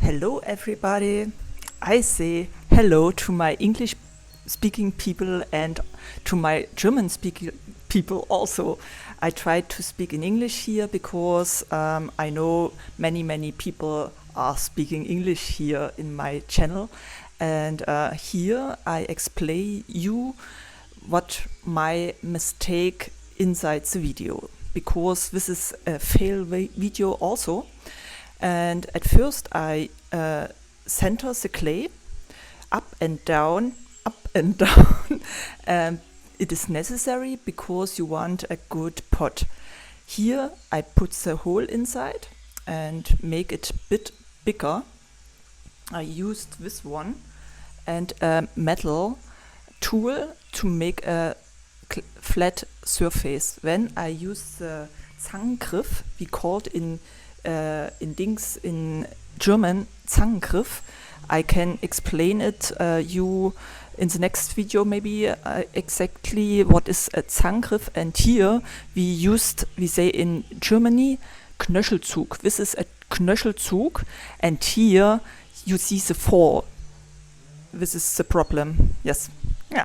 Hello everybody. I say hello to my English speaking people and to my German speaking people also. I try to speak in English here because I know many people are speaking English here in my channel, and here I explain you what my mistake inside the video, because this is a fail video also. And at first I center the clay up and down, up and down. It is necessary because you want a good pot. Here I put the hole inside and make it a bit bigger. I used this one and a metal tool to make a flat surface. When I use the Zangengriff, we called in German Zangengriff, I can explain it you in the next video maybe exactly what is a Zangengriff. And here we say in Germany Knöchelzug. This is a Knöchelzug, and here you see the fall. This is the problem. Yes. Yeah.